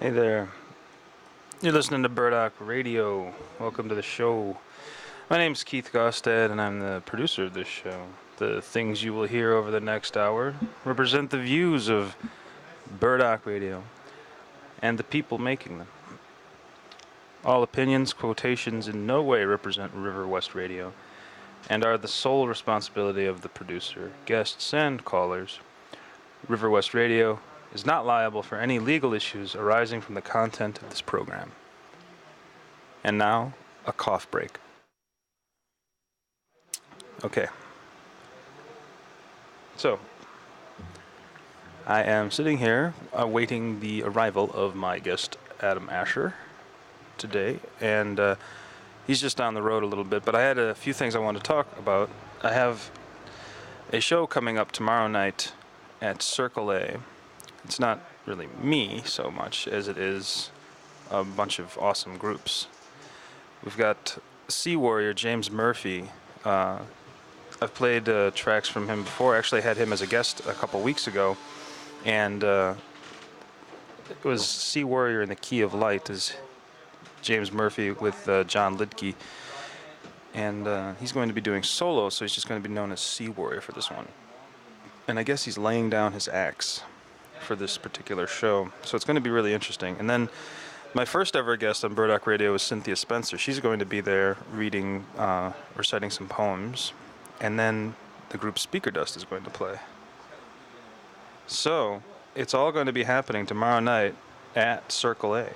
Hey there. You're listening to Burdockradio. Welcome to the show. My name's Keith Gostad, and I'm the producer of this show. The things you will hear over the next hour represent the views of Burdock Radio and the people making them. All opinions, quotations in no way represent River West Radio and are the sole responsibility of the producer, guests, and callers. River West Radio is not liable for any legal issues arising from the content of this program. And now, a cough break. Okay. So, I am sitting here awaiting the arrival of my guest, Adam Asher, today, and he's just down the road a little bit, but I had a few things I wanted to talk about. I have a show coming up tomorrow night at Circle A. It's not really me so much as it is a bunch of awesome groups. We've got Sea Warrior, James Murphy. I've played tracks from him before. I actually had him as a guest a couple weeks ago, and it was Sea Warrior in the Key of Light is James Murphy with John Lidke, and he's going to be doing solo, so he's just going to be known as Sea Warrior for this one. And I guess he's laying down his axe for this particular show, so it's going to be really interesting. And then my first ever guest on Burdock Radio is Cynthia Spencer. She's going to be there reading, reciting some poems, and then the group Speaker Dust is going to play. So it's all going to be happening tomorrow night at Circle A.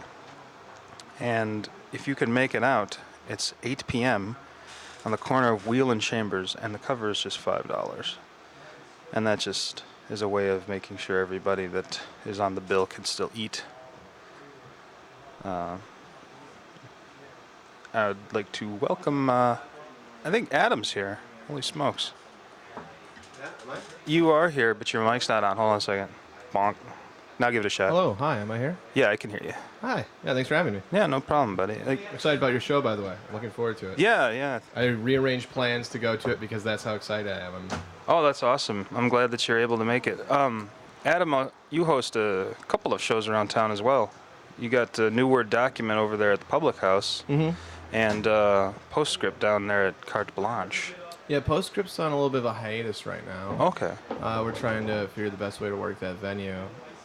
And if you can make it out, it's 8 p.m. on the corner of Wheel and Chambers, and the cover is just $5. And that just is a way of making sure everybody that is on the bill can still eat. I would like to welcome, I think Adam's here. Holy smokes. Yeah, am I? You are here, but your mic's not on. Hold on a second. Bonk. Now give it a shot. Hello, hi, am I here? Yeah, I can hear you. Hi, yeah, thanks for having me. Yeah, no problem, buddy. I'm excited about your show, by the way. I'm looking forward to it. Yeah. I rearranged plans to go to it because that's how excited I am. Oh, that's awesome. I'm glad that you're able to make it. Adam, you host a couple of shows around town as well. You got New Word Document over there at the Public House, and Postscript down there at Carte Blanche. Yeah, Postscript's on a little bit of a hiatus right now. Okay. We're trying to figure the best way to work that venue.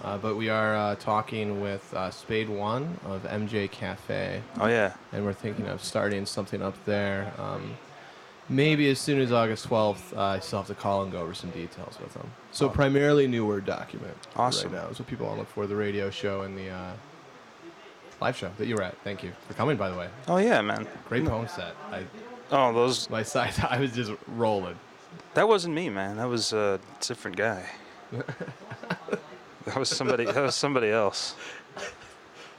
But we are talking with Spade One of MJ Cafe. Oh, yeah. And we're thinking of starting something up there. Maybe as soon as August 12th, I still have to call and go over some details with them. So primarily New Word Document Awesome. right now. So people want to look for the radio show and the live show that you were at. Thank you for coming, by the way. Oh, yeah, man. Great poem set. Oh, those... My side, I was just rolling. That wasn't me, man. That was a different guy. That was somebody else.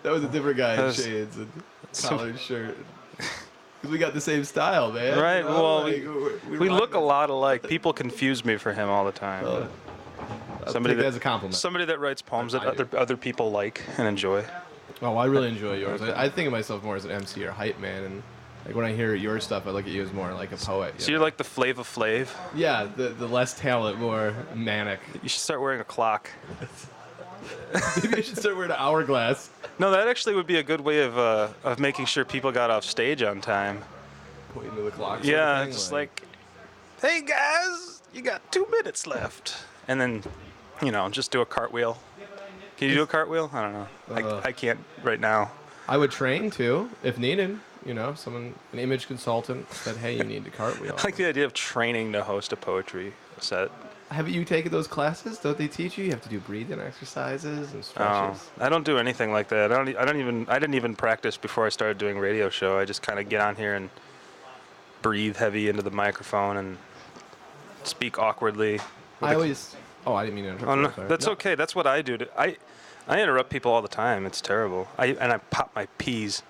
That was a different guy in shades and collared shirt. Because we got the same style, man. Right, you know? well, like, we look a lot alike. People confuse me for him all the time. I'll take that as a compliment. Somebody that writes poems that other people like and enjoy. Oh, I really enjoy yours. I think of myself more as an MC or hype man, and like when I hear your stuff, I look at you as more like a poet. So you're like the Flava Flav? Yeah, the less talent, more manic. You should start wearing a clock. Maybe I should start wearing an hourglass. No, that actually would be a good way of making sure people got off stage on time. Pointing to the clock. Yeah, just like, hey guys, you got 2 minutes left, and then, just do a cartwheel. Can you do a cartwheel? I don't know. I can't right now. I would train too, if needed. An image consultant said, hey, you need to cartwheel. I like the idea of training to host a poetry set. Haven't you taken those classes? Don't they teach you? You have to do breathing exercises and stretches. I don't do anything like that. I didn't even practice before I started doing radio show. I just kind of get on here and breathe heavy into the microphone and speak awkwardly. I didn't mean to interrupt. Oh, no, that's okay. That's what I do. I interrupt people all the time. It's terrible. I pop my P's.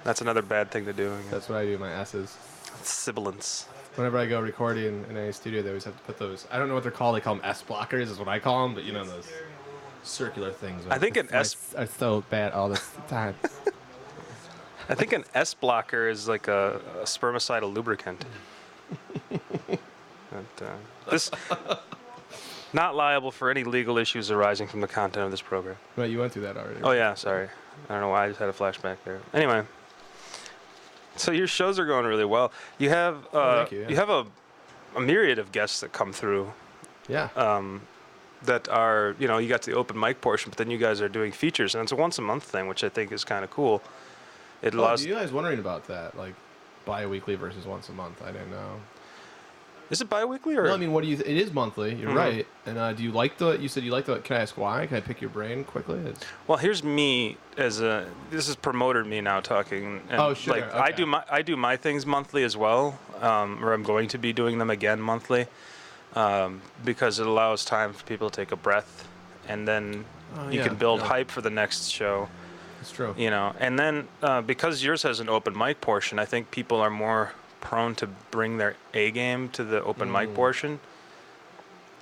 That's another bad thing to do. That's what I do, my S's. Sibilance. Whenever I go recording in any studio, they always have to put those, I don't know what they're called. They call them S blockers is what I call them, but those circular things. I think an S are so bad all the time. I think an S blocker is like a spermicidal lubricant. Not liable for any legal issues arising from the content of this program. Right, you went through that already. Oh yeah, sorry. I don't know why I just had a flashback there. Anyway, so your shows are going really well. You have thank you, yeah. you have a myriad of guests that come through. Yeah. That are, you got the open mic portion, but then you guys are doing features, and it's a once a month thing, which I think is kind of cool. It allows. You guys wondering about that, like bi-weekly versus once a month? I didn't know. Is it bi-weekly or? No, I mean, what do you? It is monthly. You're right. And do you like the? You said you like the. Can I ask why? Can I pick your brain quickly? Well, here's me as a. This is promoter me now talking. And oh sure. Like okay. I do my things monthly as well, or I'm going to be doing them again monthly, because it allows time for people to take a breath, and then you can build hype for the next show. That's true. And then because yours has an open mic portion, I think people are more prone to bring their A game to the open mic portion.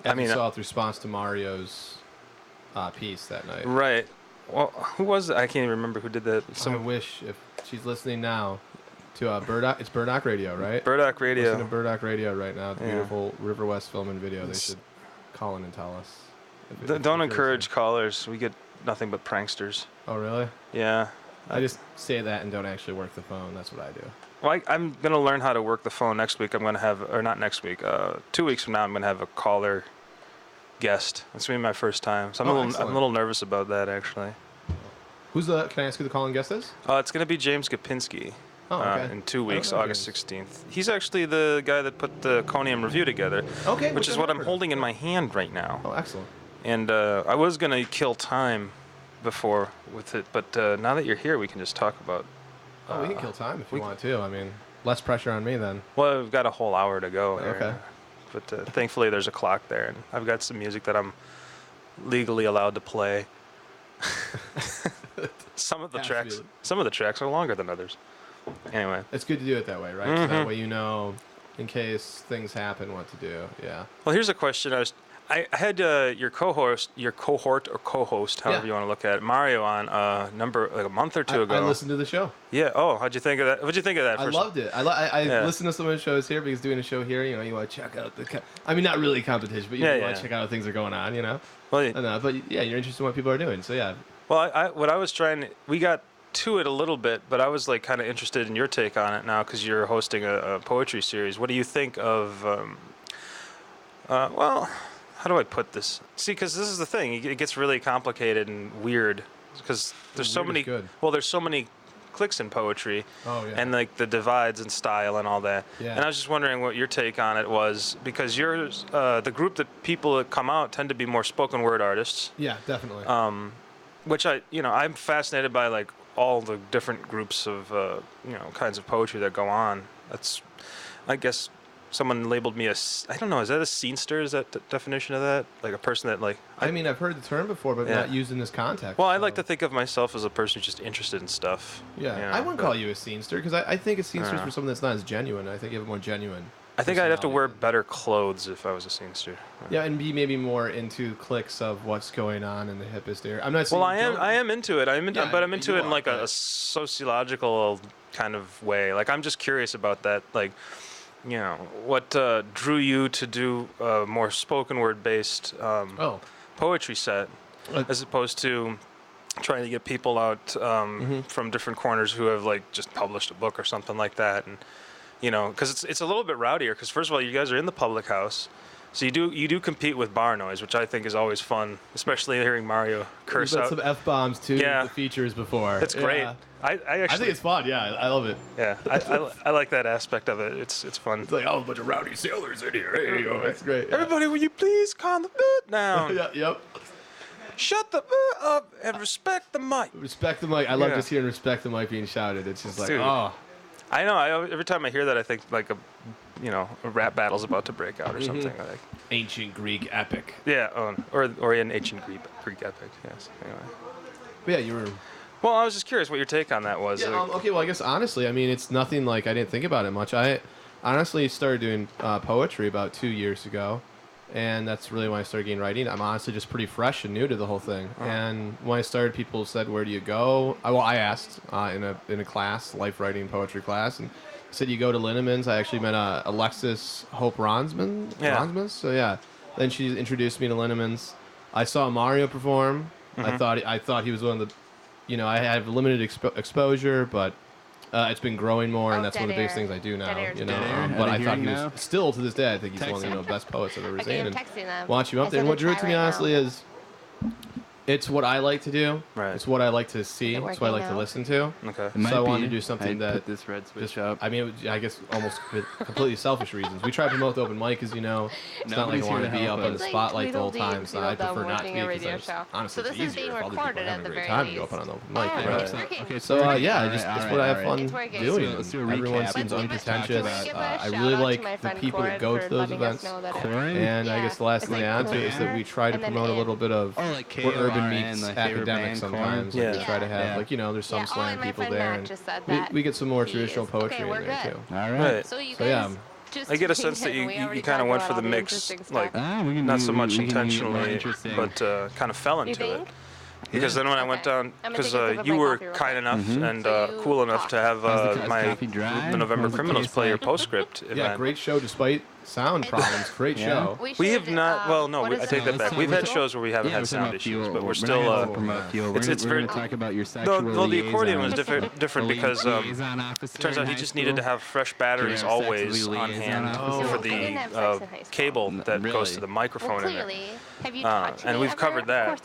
I mean, saw it response to Mario's piece that night. Right. Well, who was it? I can't even remember who did that. I wish if she's listening now to Burdock. It's Burdockradio, right? Burdockradio. Listen to Burdockradio right now. The beautiful River West film and video. They should call in and tell us. Don't encourage callers. We get nothing but pranksters. Oh really? Yeah. I just say that and don't actually work the phone. That's what I do. Well, I'm going to learn how to work the phone next week. I'm going to have, or not next week, 2 weeks from now, I'm going to have a caller guest. It's going to be my first time. So I'm a little nervous about that, actually. Can I ask who the calling guest is? It's going to be James Gapinski. Oh, okay. In 2 weeks, August 16th. He's actually the guy that put the Conium review together. Okay. Which is what I'm holding in my hand right now. Oh, excellent. And I was going to kill time before with it, but now that you're here, we can just talk about. We can kill time if you want to. I mean, less pressure on me then. Well, we've got a whole hour to go. Okay. But thankfully, there's a clock there, and I've got some music that I'm legally allowed to play. Some of the tracks are longer than others. Anyway, it's good to do it that way, right? So that way in case things happen, what to do. Yeah. Well, here's a question. I had your cohort or co-host, however you want to look at it, Mario, on a month or two ago. I listened to the show. Yeah. Oh, how'd you think of that? What'd you think of that? I loved it. I listened to some of the shows here because doing a show here, you want to check out not really competition, but you want to check out how things are going on, Well, but yeah, you're interested in what people are doing, so yeah. Well, we got to it a little bit, but I was like kind of interested in your take on it now because you're hosting a poetry series. What do you think of? How do I put this? See, because this is the thing. It gets really complicated and weird because there's so many. Well, there's so many cliques in poetry. Oh, yeah. And like the divides in style and all that. Yeah. And I was just wondering what your take on it was because yours, the group that people that come out tend to be more spoken word artists. Yeah, definitely. Which I'm fascinated by like all the different groups of kinds of poetry that go on. That's, I guess. Someone labeled me I don't know, is that a scenester? Is that the definition of that? Like a person that like... I mean, I've heard the term before, but not used in this context. Well, I like to think of myself as a person who's just interested in stuff. Yeah, I wouldn't call you a scenester, because I think a scenester is for someone that's not as genuine. I think you have a more genuine I think I'd have to wear better clothes if I was a scenester. Yeah, and be maybe more into cliques of what's going on in the hippest area. I'm not saying... Well, I am into it. But I'm into it in like a sociological kind of way. Like, I'm just curious about that, like... what drew you to do a more spoken word based poetry set as opposed to trying to get people out from different corners who have like just published a book or something like that, and because it's a little bit rowdier because first of all you guys are in the public house. So you do compete with bar noise, which I think is always fun, especially hearing Mario curse out. Some F-bombs too. The features before. It's great. Yeah. I think it's fun. Yeah, I love it. Yeah, I like that aspect of it. It's fun. It's like a bunch of rowdy sailors in here. Hey, that's great. Yeah. Everybody, will you please calm the boot down? Yep. Shut the up and respect the mic. Respect the mic. I love just hearing respect the mic being shouted. It's just like, Dude. I know. Every time I hear that, I think like a rap battle's about to break out or something. Like ancient Greek epic. Yeah, or an ancient Greek epic. Yes. Anyway. But yeah, you were. Well, I was just curious what your take on that was. Yeah, okay, well, I guess honestly, I mean, it's nothing like I didn't think about it much. I honestly started doing poetry about 2 years ago, and that's really when I started getting writing. I'm honestly just pretty fresh and new to the whole thing. And when I started, people said, "Where do you go?" I asked in a class, life writing poetry class, and said, "You go to Linneman's." I actually met Alexis Hope Ronsman. Yeah. Ronsman. So yeah. Then she introduced me to Linnemans. I saw Mario perform. Mm-hmm. I thought he was one of the, I have limited exposure, but it's been growing more, and that's one of the biggest things I do now. But I thought he was still to this day. I think he's one of the best poets I've ever seen. And watch him up there. And what drew it to me honestly is, it's what I like to do. Right. It's what I like to see. It's what I like to listen to. Okay. So I wanted to do something that put this red switch up. I mean, I guess almost completely selfish reasons. We try to promote the open mic, as you know. It's not like I want to be up in the spotlight the whole time, so I prefer not to be, because honestly, it's easier if all the people are having a great time to go up on an open mic. Okay, So yeah, that's what I have fun doing. Let's do a Everyone recap. seems unpretentious. I really like the people that go to those events. And I guess the last thing I add to it is that we try to promote a little bit of where urban meets academic sometimes. Yeah. We try to have, like, there's some slam people there, and we get some more traditional poetry in there too. All Right. So yeah. I get a sense that you kind of went for the mix, like not so much intentionally, but kind of fell into it. Because then when I went down, because you were kind enough and cool enough to have the November Criminals play your postscript event. Yeah, great show despite sound problems. Great show. We have not. Well, no, I take that back. We've had shows where we haven't had sound issues, but we're still. It's very. Talk about your sexual Well, the accordion was liaison. different because it turns out he just needed to have fresh batteries always on hand for the cable that goes to the microphone in it. And we've covered that.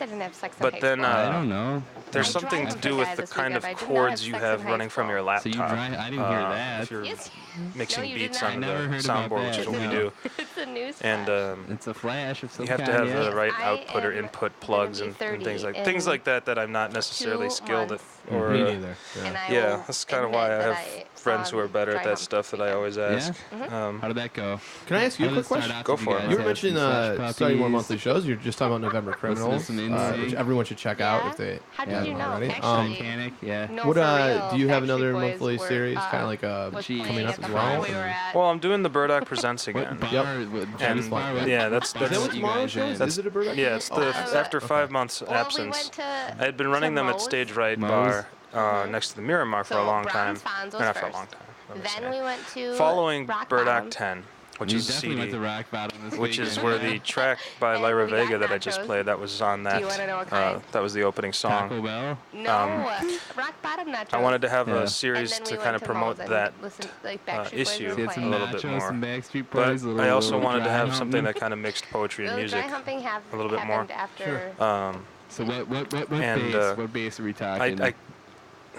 But then I don't know. there's something to do with the kind of chords you have running from your laptop. So you drive? I didn't hear that. If you're Yes. mixing No, you beats did not. on the I never heard about soundboard, which that, is what we no. do. It's a news And It's a flash of some you have to kind, have the yeah. right I output or am input plugs and gonna be things 30 like in that I'm not necessarily 2 skilled at. months. Or Me neither. And Yeah. I yeah, will that's kind of admit why I that have friends who are better at dry that stuff that I always ask. How did that go? Can I ask you a How quick did it start question? out? Go Did for it. guys You were have some mentioning fresh starting more puppies? monthly shows. You're just talking about November Criminals, some insight. which everyone should check out if they How did haven't you know? already. Actually, Mechanic, yeah. no, What for real, do you have Backstreet another Boys monthly were, series, kind of like was Jeez. playing coming at up the as bar well? we were at. Well, I'm doing the Burdock Presents again. What bar? Yep. What And Jen's bar? yeah, that's Is that what you tomorrow's guys show is? in. Is it a Burdock? yeah, it's the after 5 months Well, we absence. went to. I had been running to them at Moe's. Stage Right Moe's? Bar next to the Miramar for a So long time. Bronze Fonz was Not for a first. long time. let me Then say. we went to Following Rock Burdock Bottom. 10, which You is a definitely went CD, to Rock Bottom this which is weekend, where yeah. the track by And Lyra we got Vega that I just nachos. played, that was on that. Do you wanna know what kind? That was the opening Taco song. Bell. No, Rock Bottom nachos. I wanted to have Yeah. a And series then we to went kind of promote Moe's and that listened, like, Backstreet Boys issue were She had some playing. a little bit nachos, more. some Backstreet But Boys. a I little also wanted to dry have humping. something that kind of mixed poetry and The music. dry humping a little bit more. happened after. Sure. So what And, bass? What bass are we talking? I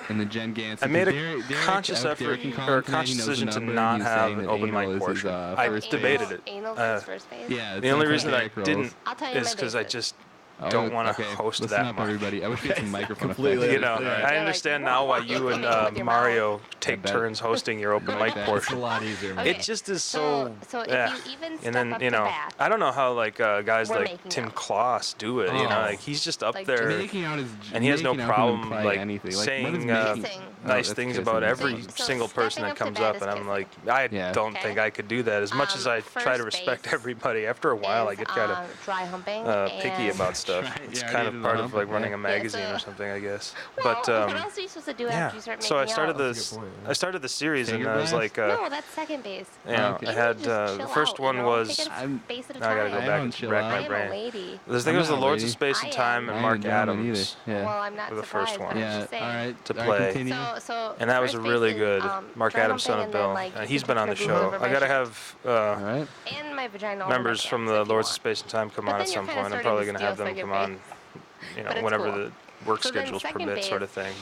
in the Jen Gans. I made a Derek, conscious Derek effort can call or a him tonight, conscious he knows the decision to number, not and he's have saying an that open anal mic is his, portion. first I base. debated it. Anal Uh, is first base. Yeah, The only it's reason that I Derek rolls. didn't I'll tell you is my because I bases. just Oh, don't want to okay. host Listen that up, much. everybody. I wish we had some microphone Completely. effects. You know, Yeah. I understand now why you and With your Mario mouth. take bet. turns hosting your open mic bet. It's a portion. lot easier. man. Okay. It just is so. So if yeah. you even step And then up you to know, bat, I don't know how like guys we're like making Tim out. Kloss do it. You know, Oh. like he's just up Like, there, Making out is and he has no making out can problem imply like anything. Like, what is saying making- Kissing. nice that's things kissing. about every So single person stepping that up to comes bat up, is and I'm kissing. like, I Yeah. don't Okay. think I could do that. As much as I try to first respect base everybody, after a while I is, get kind of dry humping picky and- about stuff. Right, It's yeah, I kind of needed part the of hump, like running yeah. a magazine so- or something, I guess. Well, But what else are you supposed to do yeah. after you start making So I started out? this. That's a good point, yeah. I started the series, and Finger I was blast? like, No, that's second base. you know, Okay. I You had just the chill first out, one you know? was. Take it a I'm- base at a Now I gotta time. go I back don't and chill rack out. my I am a brain. lady. I think it I'm was the not Lords lady. of Space I and am. Time I and ain't Mark down with Adams. either. Yeah. Well, I'm not Were the surprised. first but one. I'm Yeah. just saying. All right. To All right, play. continue. So And that was first really base good. is, Mark dry Adams, son humping, of and then, Bill. like, you He's can been on the put your boob show. over I my gotta shoulders. have All right. And my vagina over members my from pants the if you Lords of want. Space and Time come But on then at you're some kinda point. I'm starting probably to gonna steal have them second come on, base. know, But it's whenever cool. the work So then schedules second permit, sort base- of thing.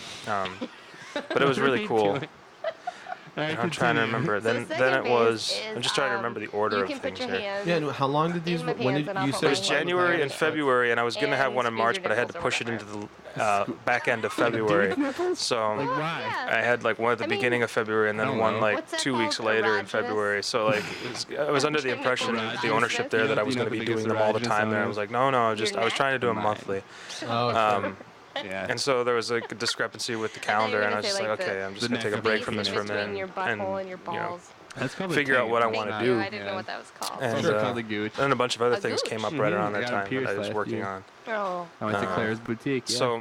But it was really cool. All right, I'm trying to continue. remember. So Then second it base was. is, I'm just trying to remember the order you of can things put your here. hands Yeah, and how long did these? in my When pants did and I'll you put say? It was my January and hands. February, and I was gonna have And one in squeeze March, your but I had to nipples or push it whatever. into the back end of February. So Like, why? Yeah. I had like one at the I mean, beginning of February and I then don't one know. like What's that 2 weeks called? later in Erogenous? February. So like I was under the impression, the ownership there, that I was going to be doing them all the time. And I was like, no, I was trying to do them Mine. monthly. Oh, sure. Yeah. And so there was like a discrepancy with the thought you calendar, were and I gonna was just say, like, like, okay, the- I'm just the going to take a neck break of from the this for a between minute your butthole and your you know, balls. That's called a figure out tank. what I Thank want to you. do. I didn't know what that was called. And, It's also called a gooch. And a bunch of other A things gooch? came up right around I that got a time pierce that I was last working year. on. Oh, I went to Uh, Claire's boutique. Yeah. So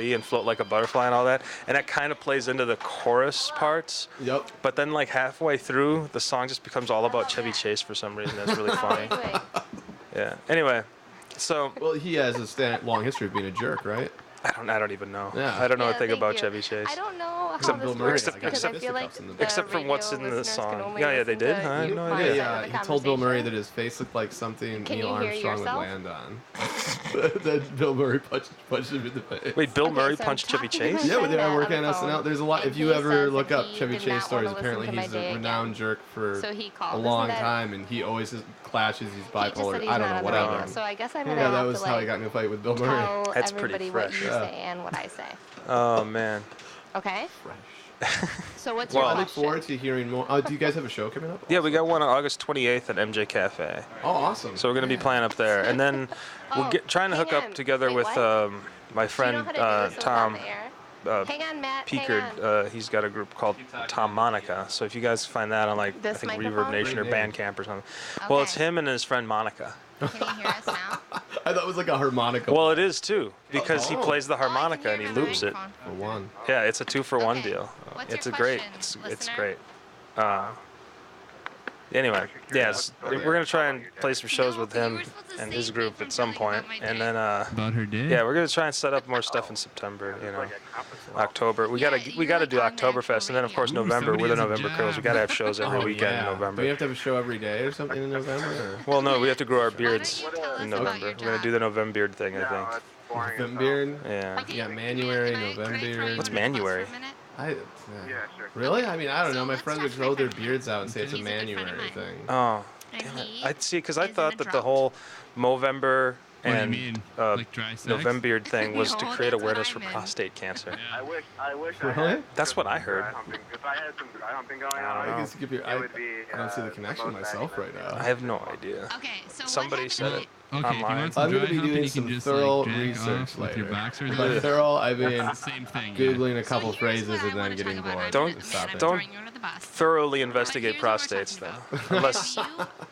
E and float like a butterfly and all that. And that kind of plays into the chorus parts. Yep. But then like halfway through, the song just becomes all about Chevy Chase for some reason. That's really funny. Yeah. Anyway, so Well, he has a long history of being a jerk, right? I don't even know. Yeah. I don't know a Yeah, thing thank about you. Chevy Chase. I don't know how Except this Bill Murray, works I got because I his feel like fisticuffs in the Except from what's radio in the listeners can song. only Yeah, they listen did? to I had no my idea. side of the He told Bill Murray conversation. that his face looked like something Can Neil you hear Armstrong would yourself? land on. That Bill Murray punched him in the face. Wait, Bill Okay, Murray so I'm punched Chevy talking to my Chase? Yeah, friend they are Matt working on on the phone, SNL. There's a lot. and If you he ever says look that up he Chevy did Chase not wanna stories, listen apparently to my he's day a again. renowned jerk for So he called. a Isn't long that- time, and he always clashes. He's He just said bipolar. he's I don't not know, on the whatever. radio, so I guess I'm gonna Yeah, that have was to how he like got in a fight with Bill Murray. tell That's pretty everybody what fresh. you Yeah. say and what I say. Oh man. Okay? Fresh. So what's Well, your I look question? forward to hearing more. Oh, do you guys have a show coming up? Yeah, we got one on August 28th at MJ Cafe. Oh, awesome. So we're going to be playing up there. And then we're trying to hook hang up on. together Wait, with what? my Do you friend know how to do this without Tom the air? Hang on, Matt. Peakard. Hang on. He's got a group called Tom Monica. So if you guys find that on I This think Reverb microphone? Nation or Great name. Bandcamp or something. Well, it's Okay. him and his friend Monica. Can you hear us now? I thought it was like a harmonica. Well, it is too because he Oh. plays the Oh, I can harmonica hear and he him on the loops it. microphone. for one. Yeah, it's a 2-for-1 Okay. deal. What's It's your a great. question, It's listener? great. Anyway, yes, we're gonna try and play some shows with him and his group at some point, and then About her day. yeah, we're gonna try and set up more stuff in September. You know, October. We gotta do Oktoberfest, and then of course Ooh, November. We're the somebody has a November Curls. We job. gotta have shows every Oh, weekend yeah. in Do we November. have to have a show every day or something in November? Or? Well, no, we have to grow our beards you tell us in about November. your We're gonna job? do the November beard thing, I think. November. Yeah. You got Manuary, November. What's Manuary? Really? I mean, I don't know. My friends would grow their beards out and say it's a Manuary thing. Oh, damn it. I see, because I thought that the whole Movember What do you and mean? Like dry sex? November beard thing was to No, create that's what awareness I for meant. prostate cancer. I wish I Really? had That's what I heard. If I had some dry humping going I on, don't I know. guess you could be. I don't see the connection myself right now. I have no idea. Okay, so Somebody what said happened? it. Okay, if you Online. want some I'm dry gonna be humping, doing you can some just thorough like drag research off with your later. boxers By on. thorough, I mean It's the same thing. googling a So couple here's phrases what I and then wanna getting talk about. bored. Don't- Stop it. don't- Throwing you under the bus. Thoroughly investigate Here's what we're prostates, though. talking about. Unless, You,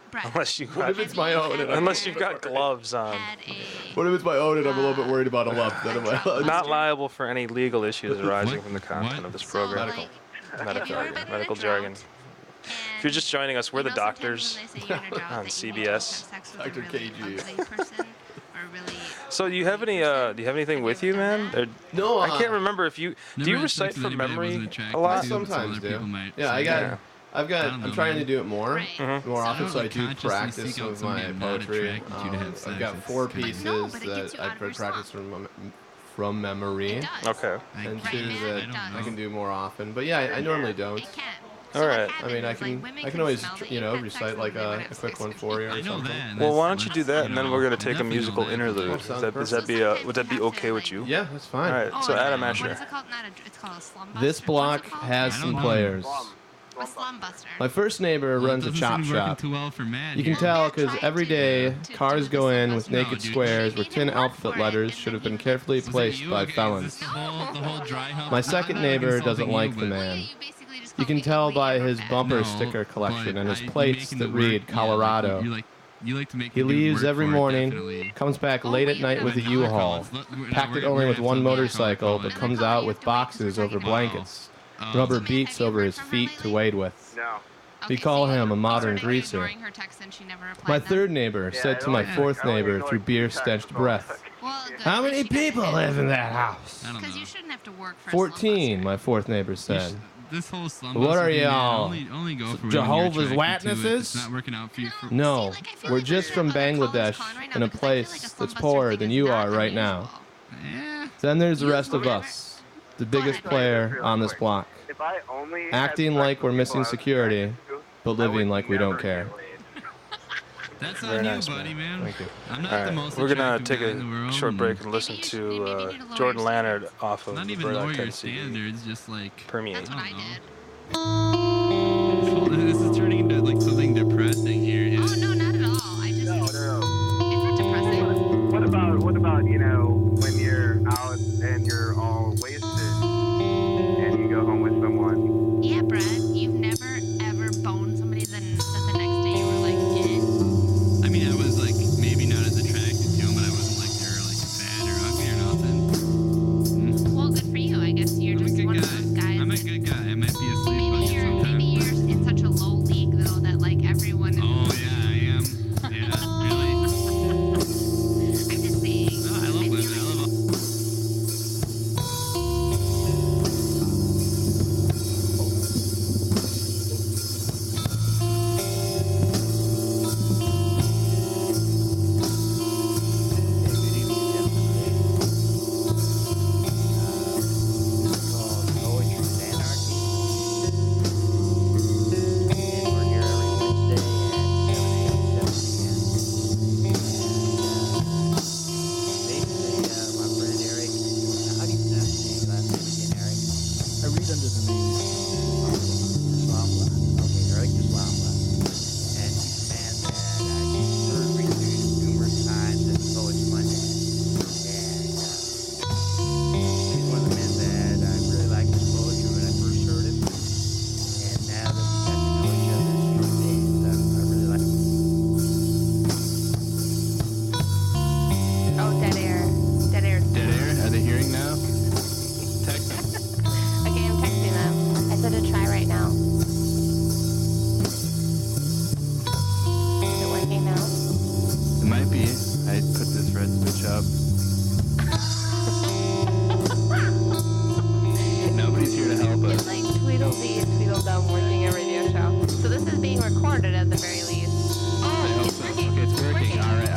Brett, unless you What if it's my own? And I'm, unless you've got gloves on. had a what if it's my own and I'm a little bit worried about a lump? Then am I? Not liable for any legal issues arising What? from the content What? of this So, program. like, have Medical, you ever been in a medical drought jargon. and If you're just joining us, we're you the know sometimes doctors. when they say you're in a drought on that you CBS. have sex with a Dr. really KG. ugly person or really So do you have any? Do you have anything with you, man? Or, No, I can't remember if you. Do Never you had recite sex with from anybody I wasn't memory attracted a lot? to, Sometimes so other do. people might Yeah, say I got. Yeah. I've got. I don't I'm know, trying man. to do it more, Right. more So often. I So I don't do consciously practice seek out with somebody my I'm not poetry. attracted to to have I've sex. got It's 4 kinda- pieces No, but it gets that you out I've of your practiced slump. from memory, It does. Okay. I and get 2 it. Right, that man, it I does. can do more often. But yeah, I normally don't. It can. All So what right. I mean, I happens is, like, can. women I can always, smell that you know, you've had sex recite and like they wanna a have quick sex one with for you I or know something. that. Well, why That's- don't you do that, and then know, we're gonna I take a definitely musical know that. interlude. Oh, sounds Would that be perfect. would that be okay with you? Yeah, that's fine. All right. Oh, So yeah. Adam What Asher. is it called? It's called a slum buster. This block What's it called? has I some don't know. players. A slum buster. My first neighbor Well, it runs a doesn't chop seem to be working shop. too well for Matt You can here. tell They're because trying every to- day to cars do go the in slum with buster. naked No, dude, squares you with need tin to work outfit for it, letters and should have then been you- carefully Was it placed you? by Okay, is felons. this the whole dry hump? My I'm second not neighbor insulting doesn't you, like the but- man. Well, yeah, you basically just You called can me tell ugly by or his fat. bumper No, sticker collection but and his you plates making that the read work- yeah, Colorado. like, you like to make He me do leaves work every for it, morning, definitely. comes back Oh, late wait, at night no, with a no, U-Haul, We're packed it gonna only have with to one have color motorcycle, but color. comes Color, out you with have to wait 'cause boxes we're over talking about- blankets, Oh. rubber So, man, beats have you over heard his from her feet to lately? wade with. No. We call him a modern Yesterday, greaser. ignoring her text and she never replied My them. third neighbor Yeah, said to my I fourth only neighbor ignore through two beer-stenched texts. breath. Well, good. How At many least she got people it. live in that house? I don't Because know. you shouldn't have to work for a slum 14, buster. my fourth neighbor You said. this whole slum What buster are thing, man, y'all, only go for when Jehovah's you're attracted to it. Witnesses? It's not working out for you. For, No, See, like, I feel we're like just we're from in a college Bangladesh, con right now in a because I feel like place a slum that's buster poorer thing than is you not are right now. unusual. yeah. Then there's the You rest of whatever. us, the biggest ahead. player on this block, If I only had acting sex like we're with missing people I was security, attracted to, but I living would like we don't never care. get laid. That's Very on you, nice, buddy, man. Thank you. I'm not All the right. most We're gonna attractive take guy in the world, a short and break and listen Maybe you to should- maybe you need to lower Jordan your Lannard standards. off of Not the even Burdock lower your 10 CD. standards, just like Permeate. That's what I don't know. did. This is turning into like something depressing here. Oh, no, not at all. I just... No. It's not depressing. What about, when you're out and you're all wasted and you go home with someone? Yeah, Brad, you've never, ever boned somebody that the next day you were like, eh. I mean, I was like maybe not as attracted to him, but I wasn't like they were like fat or ugly or nothing. Well, good for you. I guess you're I'm a just good one guy. of those guys. I'm a that- good guy. I might be asleep Maybe on you you're sometimes. in such a low league though that like everyone is. Oh yeah, I am. Yeah, really. I'm just saying. No, I love feel women. I like- love I put this red switch up. Nobody's here to help It's us. like Tweedledee and Tweedledum working a radio show. So this is being recorded at the very least. I hope It's so. working. Okay, it's working. All right.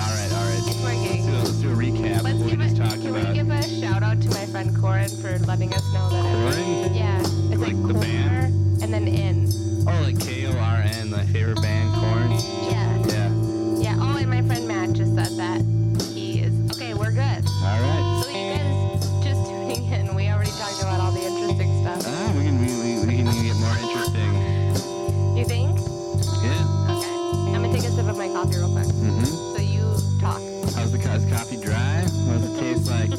It's working. Let's do a recap of Let's what we give just a, talked can about. we give a shout out to my friend Corin for letting us know that Corin? Yeah. It's Like like the Cor band? and then N. Oh, like Korn, my favorite band, Korn. Yeah. Yeah. Yeah. Oh, and my friend Matt just said that he is. Okay, we're good. All right. So you guys just tuning in. We already talked about all the interesting stuff. We can get more interesting. You think? Yeah. Okay. I'm gonna take a sip of my coffee real quick. Mm-hmm. So you talk. How's the coffee dry? What does it taste like?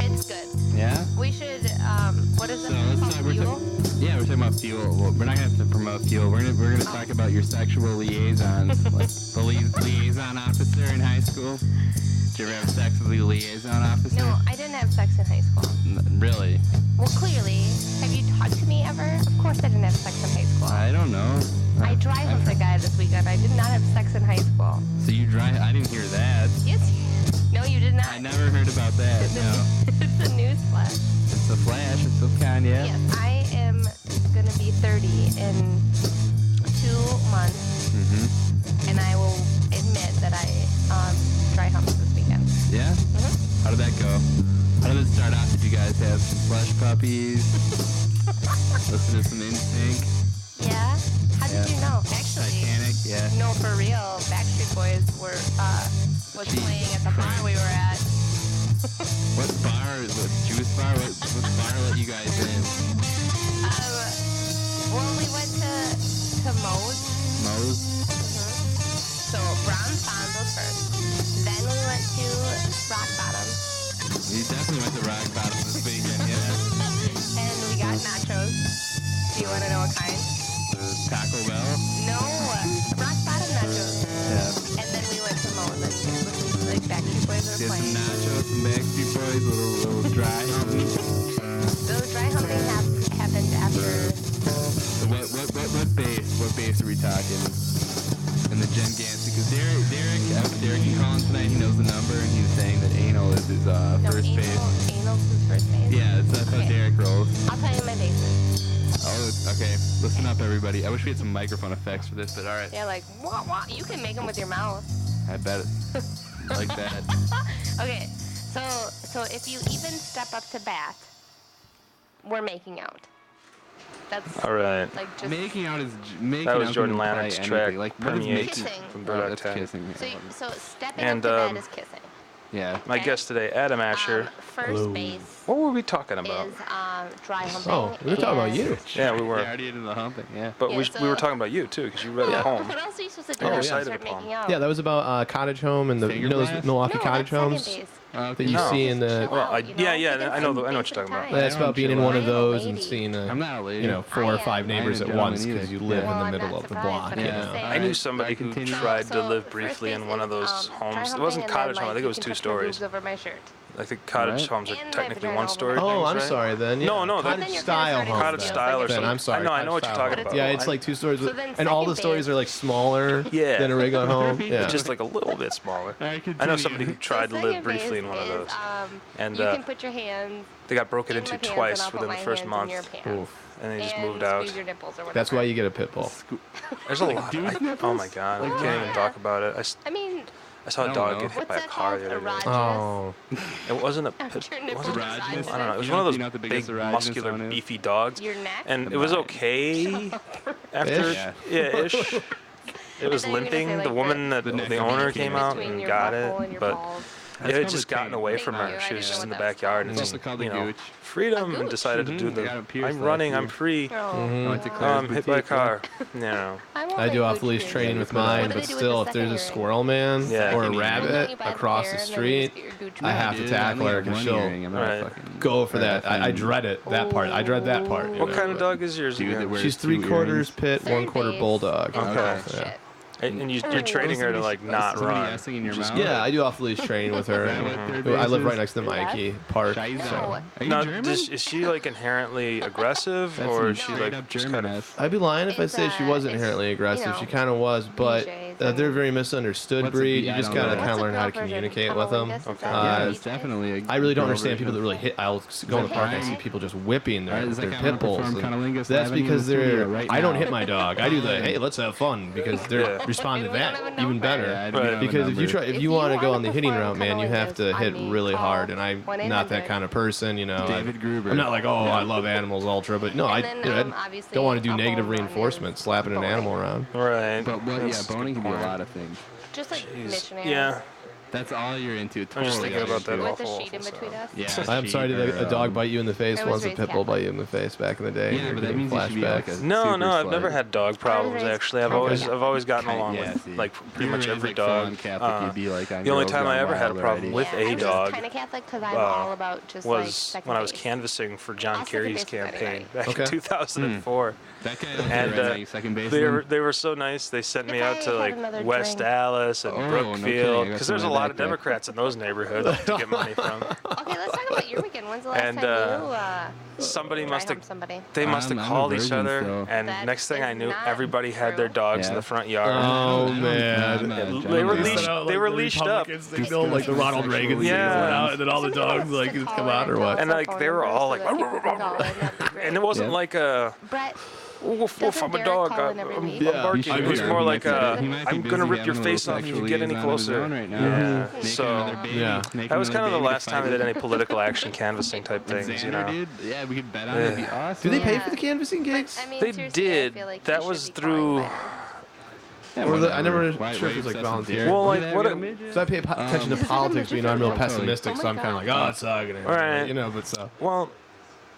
It's good. Yeah? We should. What is it So let's called? talk. Fuel? Yeah, we're talking about fuel. Well, we're not gonna have to promote fuel. We're gonna talk about your sexual liaisons, like the liaison officer in high school. Did you ever have sex with the liaison officer? No, I didn't have sex in high school. Really? Well, clearly. Have you talked to me ever? Of course I didn't have sex in high school. I don't know. I dry humped a guy this weekend. I did not have sex in high school. So you dry? I didn't hear that. Yes. No, you did not. I never heard about that. No. It's a news flash. It's a flash. It's some kind, yeah. Yes, I am gonna be 30 in 2 months, Mhm. and I will admit that I dry humped this weekend. Yeah. Mhm. How did that go? How did it start out? Did you guys have some slush puppies? Listen to some NSYNC? Yeah. How did Yeah. you know? Actually, Titanic? Yeah. no, for real. Backstreet Boys was Jeez playing at the bar we were at. What bar? What juice bar? What bar let you guys in? Well, we went to Moe's. Moe's? So Brown's Fonzo's first. Then we went to Rock Bottom, We definitely went to Rock Bottom this weekend, yeah. and we got nachos. Do you want to know what kind? Taco Bell? No, Rock Bottom nachos. Yeah. And then we went to Moe's and listened to like Backstreet Boys were Get some playing. nachos, some Backstreet Boys, little dry. The dry humping happened after. So what bass are we talking? And the Jen Gansey, because Derek can call in tonight. He knows the number, and he was saying that anal is his first base. Anal's his first base. Yeah, that's how Okay. Derek rolls. I'll tell you my bases. Oh, okay. Listen up, everybody. I wish we had some microphone effects for this, but all right. Yeah, like wah. You can make them with your mouth. I bet it. Like that. Okay, so if you even step up to bat, we're making out. That's All right. like just. Making out is making That was out Jordan can imply Lannick's anything. track, Like what is Permeate making? Kissing. from Oh, Burdock that's Town. kissing. So stepping And, up to bat is kissing. Yeah. My Okay. guest today, Adam Asher. First base What were we talking about? is dry humping. Oh, we were talking about and- you. Yeah, we They were. already into the humping. Yeah. But Yeah, we so- were talking about you too, because you read a poem. What else are you supposed to do Oh, after yeah. you start making out? Yeah, that was about cottage home and the Finger you know those blast? Milwaukee no, cottage that's homes second base. that you No. see in the. Chill Well, out, you know? yeah, You can I know what pace you're the talking about. time. That's about being in one of I am a those and lady. seeing I'm not a lady. you know 4 or 5 am. neighbors I at am a once gentleman because you either. live Well, in the I'm middle not of the surprised, block. but You I'm just know. saying. I knew somebody who Continue. tried to So, live first briefly in base one of is, those dry homes. It humping wasn't and cottage then, home. I think it was you 2 can touch my stories. boobs over my shirt. I think cottage Right. homes are And my technically vagina 1 over story my things, Oh, I'm right? sorry then. Yeah. No, no, cottage that- Then style you're homes. Cottage feels style or like Then something. I'm sorry. I know what you're cottage talking style. about. Yeah, it's like 2 stories, So then and all the second stories base- are like smaller Yeah. than a regular home. Yeah. Just like a little bit smaller. All right, I know continue. somebody who tried to The live second briefly base in one of is, those. And you can put your hands they got broken in into my pants twice and I'll put within the my first hands month, in your pants. Oof. and they just and moved out. squeeze your nipples or whatever. That's why you get a pit bull. There's a lot. Goose Oh nipples? my god, I Like, can't even yeah. talk about it. I mean, I saw I a don't dog know. get hit what's by a that car called? the other day. Erogenous? Oh. It wasn't a After pit. your It nipples wasn't. are I erogenous. don't know. It was You one of know- those you know what the big, biggest erogenous muscular, one is? beefy dogs, Your neck. and The it was mine. okay after. Yeah. Yeah, ish. It was thought you were gonna limping. say, The like, woman that the neck the of owner the came penis. out Between and your got butthole it, and your but balls. it That's had called just a gotten taint. away Thank from you. her. I She didn't was know just in the what that was backyard and called. It's just, also called a gooch. freedom, and gooch. decided to do Mhm. the. I got it pierced I'm last running. I'm year. free. Oh, I went to Claire's Hit by a boutique, car. No. I do off leash training with mine, but still, if there's a squirrel man Yeah. or a And then rabbit across the street, I have to Dude, tackle her only because one she'll earring. I'm not Right. fucking go for that. I fucking dread it. That part. I dread that part. you What know, kind of but dog is yours? Dude that again? wears She's 2 3/4 pit, Third 1/4 base bulldog. is Okay. hot shit. And you're training her to like not somebody run. S-ing in your Just- mouth? Yeah, I do off leash training with her. Is that what and third I live base right is? next to Mikey Park. Scheiße. So Are you Now, German? is she like inherently aggressive, That's or some is she straight like up just German kind ass. of? I'd be lying if I It's, say she wasn't it's, inherently aggressive. you know, She kind of was, but BJ's. they're a very misunderstood What's a- breed. yeah, You I just don't gotta know. kind of What's a learn how to girl version? communicate with them. Cunnilingus? Is Okay. that Yeah, what it's you did? definitely. A I really don't girl understand people that version. really hit. I'll go in the park and I see people just whipping their, Is that their kind pit of bulls. perform and cunnilingus That's live in because the studio they're. right I don't now? hit my dog. I do the hey, let's have fun because they're Yeah. respond to Maybe we don't that have a even number. better. Yeah, I don't Right. have a Because if you number. try, if If you you want to go wanna on the hitting perform route, man, you have to cunnilingus hit on me, really call hard. And I'm not that 1-800. kind of person, you know. David Gruber. I'm not like, oh, I love animals ultra, but no, I, And then, you know, I obviously, don't want to do a negative home run reinforcement, is slapping an bowling. animal around. Right. But what? Yeah, That's a boning good can be a point. lot of things. Just like Jeez. missionary. Yeah. That's all you're into. I'm just Totally thinking about that. With the awful, sheet in awful between sound. us. Yeah. I'm sorry, sheep did or, a dog bite you in the face I was once? A raised pit bull Catholic. bite you in the face back in the day? Yeah, You're but that getting means you should be like a No, super no, I've slut. never had dog problems. raised Actually, I've Catholic. always gotten Kind- along yeah, with see. like If pretty you were much raised, every like, dog. full-on Catholic, you'd be like on The only Girls time Gone I ever had a Wild problem already. with a I'm dog just kind of Catholic because I'm uh, all about just like was second when I was base. canvassing for John I'll second Kerry's base with campaign anybody. back Okay. in 2004. That guy And right now, second they baseman. were so nice. They sent me If out I to had like another West drink. Dallas and Oh, no kidding. I Brookfield got because some there's a in my lot of backpack. Democrats in those neighborhoods to get money from. Okay, let's talk about your weekend. When's the last And, time you Somebody dry must have humped somebody? they must have I'm a called each virgin other, still. and That next thing I is knew, not everybody had their true. dogs in Yeah. the front yard. Oh man. They were leashed. They were leashed up. Signal, like the Ronald Reagan Yeah. signal went out, and then all the Somebody dogs needs like to just call come in out or tell what? us And, our like, phone they were number all so like, that people can call in. That'd be great. And it wasn't Yeah. like a Brett, woof woof. I'm a Derek dog. call in I'm every week? Yeah. barking. You should It was go more there. like He might be I'm busy gonna rip having your a little face off if sexual you get any liaison of his closer. own right now. Yeah. Making So another baby, Yeah. making that was kind of another the baby last to time I fight did with. any political action canvassing type things. Xander, You know. dude. Yeah, we could bet on it. It'd be awesome. Do they pay Yeah. for the canvassing gigs? I mean, They seriously, did. I feel like That you was should be calling through. by now. Yeah, Or the- I whatever. never Why- sure if why it's like obsessed with volunteer. Derek? Well, Look like, at that, what we a- got a midget. So I pay attention to Is it politics, but you know I'm real Totally. pessimistic, Oh so my I'm kind of like, God. oh, it's sucking, Right. you know. But so Well,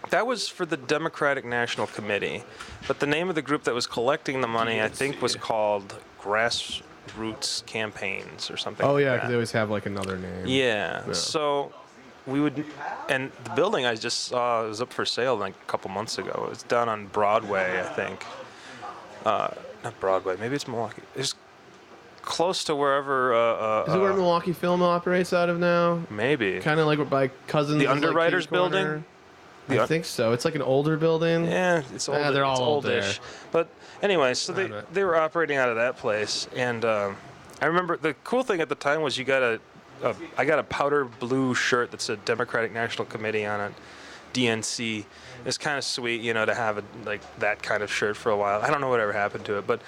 that was for the Democratic National Committee, but the name of the group that was collecting the money, I think, was called Grassroots Campaigns or something. oh like yeah, that. because they always have like another name. Yeah. Yeah. So we would, and the building I just saw was up for sale like a couple months ago. It's down on Broadway, I think. Not Broadway. Maybe it's Milwaukee. It's close to wherever. Is it where Milwaukee Film operates out of now? Maybe. Kind of like by Cousins. The is, like, Underwriters kitty corner. building? I The- think so. It's like an older building. Yeah, it's old. they're all it's old oldish. there. But anyway, so I bet. they were operating out of that place, and I remember the cool thing at the time was I got a powder blue shirt that said Democratic National Committee on it, DNC. It's kind of sweet, you know, to have like that kind of shirt for a while. I don't know whatever happened to it, but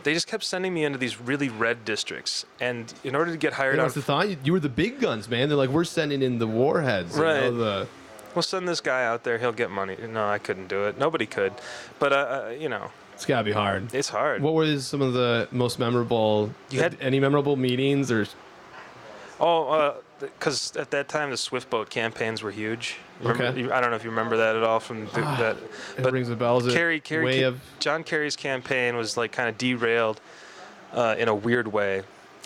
they just kept sending me into these really red districts, and in order to get hired You know, on, it's the thought. You were the big guns, man. They're like, we're sending in the warheads. you Right. know, we'll send this guy out there. He'll get money. No, I couldn't do it. Nobody could, but you know, it's gotta be hard. it's hard. What were some of the most memorable? You had- any memorable meetings or? Oh, because at that time the Swift Boat campaigns were huge. Remember, Okay. I don't know if you remember that at all from that. It But rings a bell. Is it Kerry, way of John Kerry's campaign was like kind of derailed in a weird way.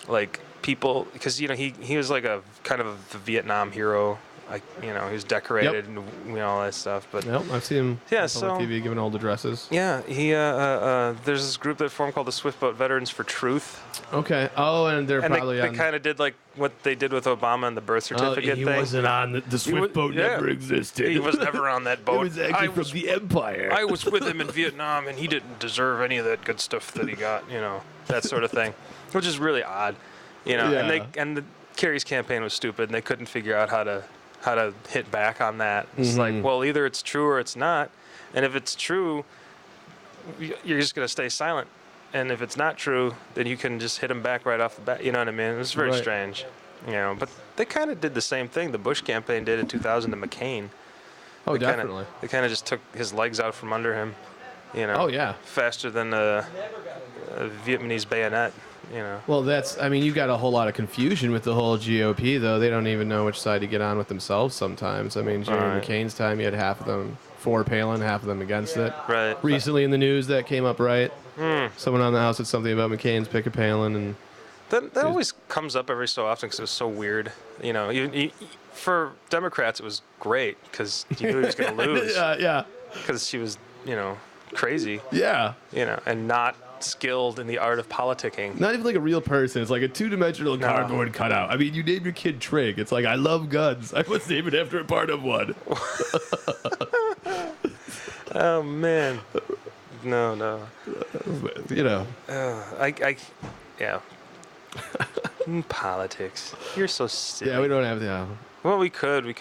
Like people, because you know he was like a kind of a Vietnam hero. Like he was decorated and all that stuff. But Nope, I've seen him Yeah, on so- TV giving old addresses. yeah, he there's this group that formed called the Swift Boat Veterans for Truth, Okay. Oh, and they're and probably they on. kind of did like what they did with Obama and the birth certificate he thing. wasn't on the Swift wa- boat. yeah. Never existed. He was never on that It boat. was actually I from was, the Empire. I was with him in Vietnam, and he didn't deserve any of that good stuff that he got. That sort of thing, which is really odd. Yeah. And the Kerry's campaign was stupid, and they couldn't figure out how to hit back on that. It's Mm-hmm. like, well, either it's true or it's not, and if it's true, you're just gonna stay silent. And if it's not true, then you can just hit him back right off the bat. You know what I mean? It was very Right. strange. But they kind of did the same thing the Bush campaign did in 2000 to McCain. Oh, They kinda- definitely. They kind of just took his legs out from under him. Oh, yeah. Faster than a Vietnamese bayonet. Well, you got a whole lot of confusion with the whole GOP, though. They don't even know which side to get on with themselves sometimes. I mean, during Right. McCain's time, you had half of them for Palin, half of them against it. Right. Recently in the news, that came up, right? Someone on the House said something about McCain's pick of Palin, and That always comes up every so often because it was so weird. For Democrats, it was great because you knew he was going to lose yeah, because she was, crazy, yeah. and not skilled in the art of politicking. Not even like a real person. It's like a two-dimensional No. cardboard cutout. I mean, you name your kid Trig. It's like, I love guns. I was named after a part of one. Oh man, no. You know. Yeah. Politics. You're so silly. Yeah, we don't have to. Well, we could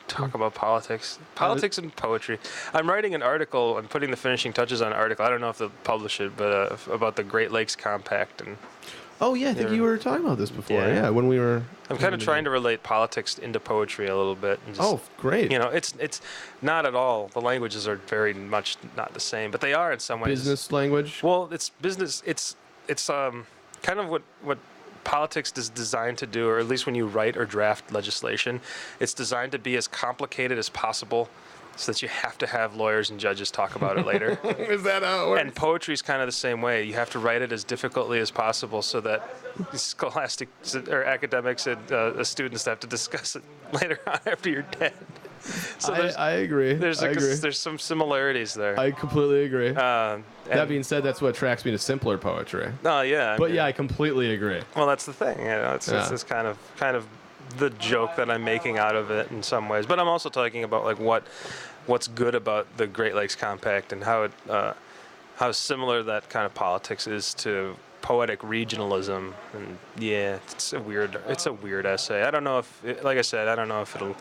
talk about politics and poetry. I'm writing an article. I'm putting the finishing touches on an article. I don't know if they'll publish it, but about the Great Lakes Compact. And Oh yeah, I think you were talking about this before. Yeah. Yeah, when we were. I'm kind of trying to relate politics into poetry a little bit. And just, Oh, great. You know, it's not at all. The languages are very much not the same, but they are in some ways. Business language. Well, it's business. It's kind of what politics is designed to do, or at least when you write or draft legislation, it's designed to be as complicated as possible, so that you have to have lawyers and judges talk about it later. Is that how it works? And poetry is kind of the same way. You have to write it as difficultly as possible, so that scholastic or academics and students have to discuss it later on after you're dead. So I agree. There's some similarities there. I completely agree. That And- being said, that's what attracts me to simpler poetry. Oh yeah. But yeah, I completely agree. Well, that's the thing. You know, it's kind of the joke that I'm making out of it in some ways. But I'm also talking about like what's good about the Great Lakes Compact and how similar that kind of politics is to poetic regionalism. And yeah, it's a weird essay. I don't know if, like I said, I don't know if it'll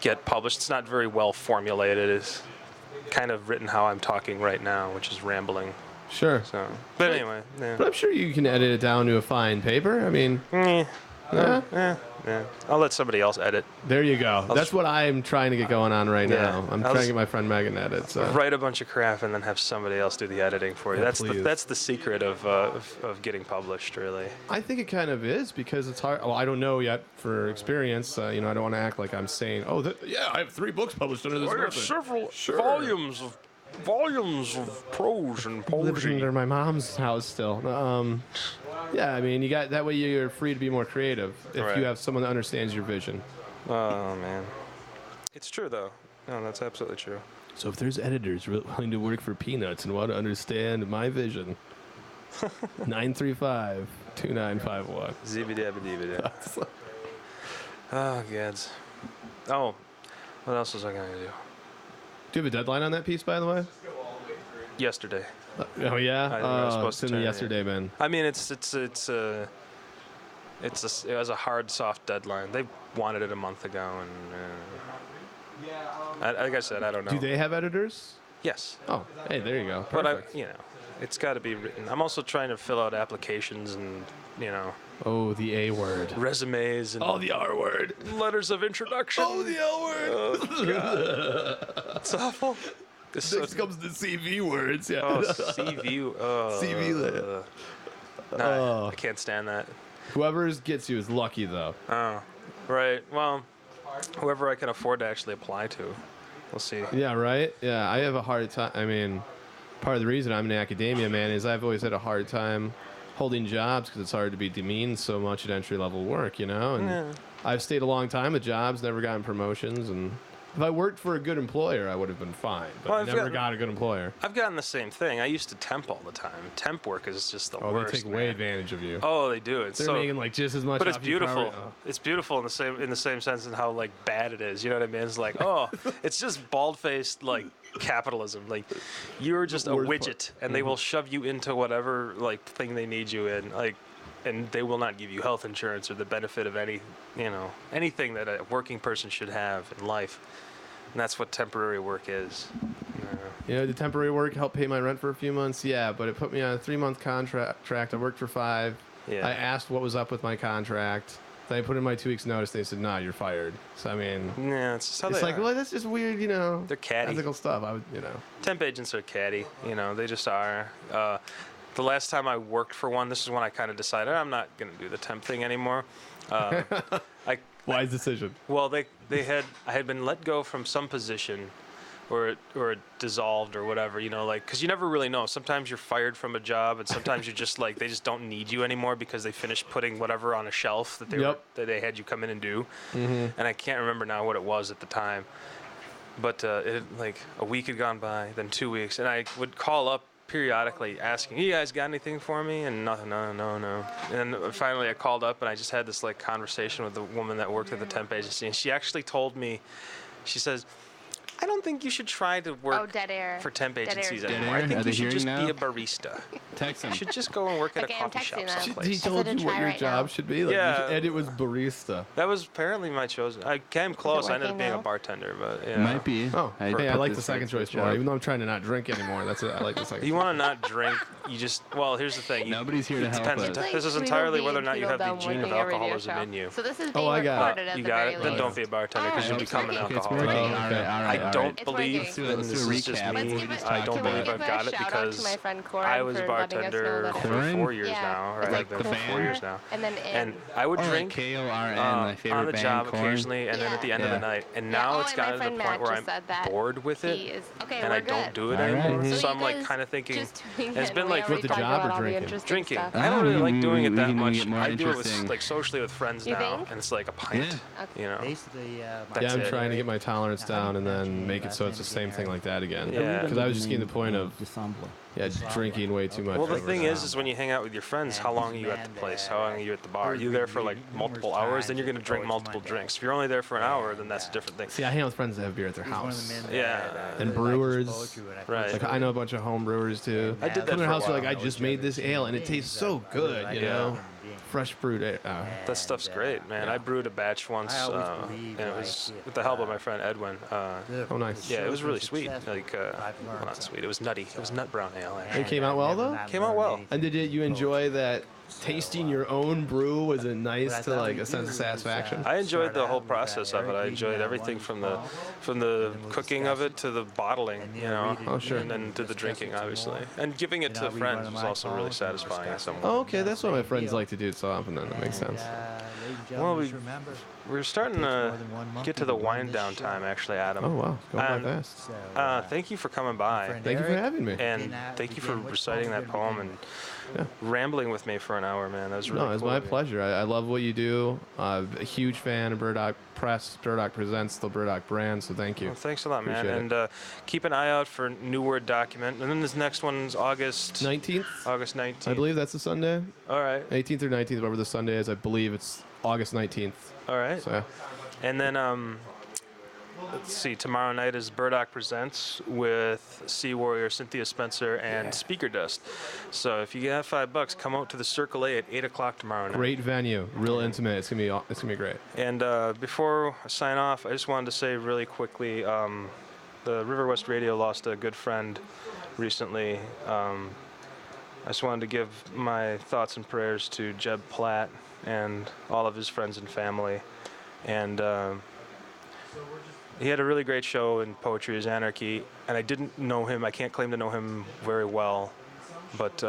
get published. It's not very well formulated. It's kind of written how I'm talking right now, which is rambling. Sure. So, but anyway, yeah. But I'm sure you can edit it down to a fine paper. I mean, Yeah. I'll let somebody else edit. there you go. That's what I'm trying to get going on right Yeah. now. I'm I'll trying to just- get my friend Megan to edit. So. Write a bunch of crap and then have somebody else do the editing for you. Yeah, That's please. that's the secret of getting published, really. I think it kind of is because it's hard. Well, I don't know yet for experience. I don't want to act like I'm saying, I have 3 books published under this method. several Sure. volumes of prose and Living under my mom's house still. Yeah, I mean, you got that way you're free to be more creative if Right. you have someone that understands your vision. Oh man, it's true though. No, that's absolutely true. So if there's editors willing to work for peanuts and want to understand my vision, 935-2951. Zibidabadibida. Oh, gads. Oh, what else was I gonna do? Do you have a deadline on that piece, by the way? Yesterday. Oh yeah, I think I was supposed it's to in turn the it in. yesterday bin. I mean, it was a hard, soft deadline. They wanted it a month ago, and like I said, I don't know. Do they have editors? Yes, Oh, hey, there you go. but Perfect. it's got to be written. I'm also trying to fill out applications and Oh, the A word. resumes and the R word. letters of introduction. Oh, the L word. Oh, God. It's awful. Next comes the CV words. Yeah. Oh, CV. CV. Nah, I can't stand that. Whoever gets you is lucky, though. Oh, right. Well, whoever I can afford to actually apply to. We'll see. Yeah, right? Yeah, I have a hard time. I mean, part of the reason I'm in academia, man, is I've always had a hard time holding jobs because it's hard to be demeaned so much at entry-level work, And I've stayed a long time at jobs, never gotten promotions, and if I worked for a good employer, I would have been fine. But Well, I I've never got- got a good employer. I've gotten the same thing. I used to temp all the time. Temp work is just the Oh, worst. they take way man. advantage of you. Oh, they do. It's They're so. making like just as much. But it's off you beautiful. probably- It's beautiful in the same sense in how like bad it is. You know what I mean? It's like, oh, it's just bald-faced like capitalism. Like you're just a worst widget, part. and they will shove you into whatever like thing they need you in. Like, and they will not give you health insurance or the benefit of anything that a working person should have in life. And that's what temporary work is. The temporary work helped pay my rent for a few months. Yeah, but it put me on a 3-month contract. I worked for 5. Yeah. I asked what was up with my contract. Then I put in my 2 weeks notice. They said, "Nah, you're fired." So I mean, Yeah, it's just how it's they like, are. well, that's just weird, They're catty. ethical stuff. I would, Temp agents are catty. They just are. The last time I worked for one, this is when I kind of decided I'm not going to do the temp thing anymore. wise decision. Well, I had been let go from some position, or it dissolved or whatever. Because you never really know. Sometimes you're fired from a job, and sometimes you're just like they just don't need you anymore because they finished putting whatever on a shelf that they had you come in and do. And I can't remember now what it was at the time. But like a week had gone by, then 2 weeks, and I would call up periodically asking, "You guys got anything for me?" And nothing, no. And then finally I called up and I just had this like conversation with the woman that worked at the temp agency, and she actually told me, she says, I don't think you should try to work Oh, dead air. for temp Dead air. agencies Dead anymore. air? I think Are you they should hearing just now? be a barista. Text him. You should just go and work at Okay, a I'm coffee texting shop them. someplace. He I said told to you what try your right job now. should be. Like, Yeah. and it was barista. That was apparently my chosen. I came close. I ended up working being a now? bartender, but yeah. Might be. Oh, I hey, I put like the this second next to choice the more. job. Even though I'm trying to not drink anymore, that's it. I like the second. You want to not drink? You just here's the thing. Nobody's here to it help depends. us. Like This is Tweedledee entirely and whether or not you have the Tweedledum gene of working a radio alcoholism show. in you. So this is Oh, being I got it. recorded at You the got very it. Then least. don't be a bartender because Oh, you'll it's become an working. Okay, it's alcoholic. working. Oh, All okay. right, all I right, all don't right. It's believe, working. and Let's this do a is just recap. me. What we just I talked don't about. believe Give I've a got it shout out to because my friend Corin I was a for letting us know bartender that. for Corin? 4 years Yeah. now, or It's I've like been the for 4 band? years now. And then And I would drink KORN, my favorite on the band, job Korn. occasionally, and then at the end of the Yeah. night. And Yeah, now oh, it's and my gotten to the friend point Matt where just I'm said that bored with it, he is okay. and we're I don't good. do it All right. anymore. So So you I'm like guys kind of thinking. just doing It's it, been and we like already with the talked job about or all the drinking? interesting Drinking. stuff. I don't really like doing it that we can much. get more I do it interesting. with like socially with friends You now, think? and it's like a pint. Yeah. Okay. You know. Basically, That's Yeah, I'm it. trying to get my tolerance down and then make it so it's the same thing like that again. Yeah. Because I was just getting the point of drinking way too much. Well, the over thing time. is when you hang out with your friends, how long are you at the place? How long are you at the bar? Are you there for like multiple hours? Then you're going to drink multiple drinks. If you're only there for an hour, then that's a different thing. See, I hang out with friends that have beer at their house. Yeah. And brewers. Right. Like I know a bunch of home brewers too. I did that Come to for their a house, they're like, while. I just made this ale and it tastes so good, you know. Fresh brewed ale. That stuff's great, man. I brewed a batch once, and it was with the help of my friend Edwin. Oh, nice. Yeah, it was really sweet. Like, well, not sweet. It was nutty. It was nut brown ale. Actually. It came out well though. Came out well. And did you enjoy that? Tasting your own brew was it nice to like a sense of satisfaction? I enjoyed the whole process of it. I enjoyed everything from the cooking of it to the bottling, you know. Oh, sure. And then to the drinking, obviously. And giving it to friends was also really satisfying in some way. Oh, okay, that's what my friends like to do so often. Then that makes sense. Well, we're starting to get to the wind down time, actually, Adam. Oh wow, it's going by And, fast. Thank you for coming by, Thank you for having me. and thank you for reciting that poem and rambling with me for an hour, man. That was really No, it's cool my of you. pleasure. I love what you do. A huge fan of Burdock Press. Burdock presents the Burdock brand, so thank you. Well, thanks a lot, man. Appreciate And keep an eye out for New Word Document. And then this next one's August 19th, August 19th. I believe that's the Sunday. All right. 18th or 19th, whatever the Sunday is. I believe it's August 19th. All right. So And then let's see. Tomorrow night is Burdock Presents with Sea Warrior Cynthia Spencer and Speaker Dust. So if you got $5, come out to the Circle A at 8:00 tomorrow night. great venue, real intimate. It's gonna be great. And before I sign off, I just wanted to say really quickly, the River West Radio lost a good friend recently. I just wanted to give my thoughts and prayers to Jeb Platt and all of his friends and family. And he had a really great show in Poetry is Anarchy, and I didn't know him. I can't claim to know him very well, but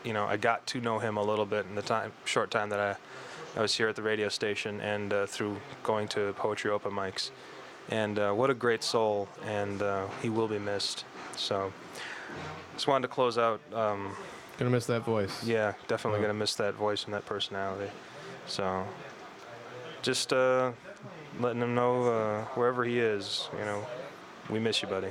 you know, I got to know him a little bit in the short time that I was here at the radio station, and through going to poetry open mics. And what a great soul, and he will be missed. So just wanted to close out. Gonna miss that voice. Yeah, definitely gonna miss that voice and that personality. So just letting him know wherever he is, you know, we miss you, buddy.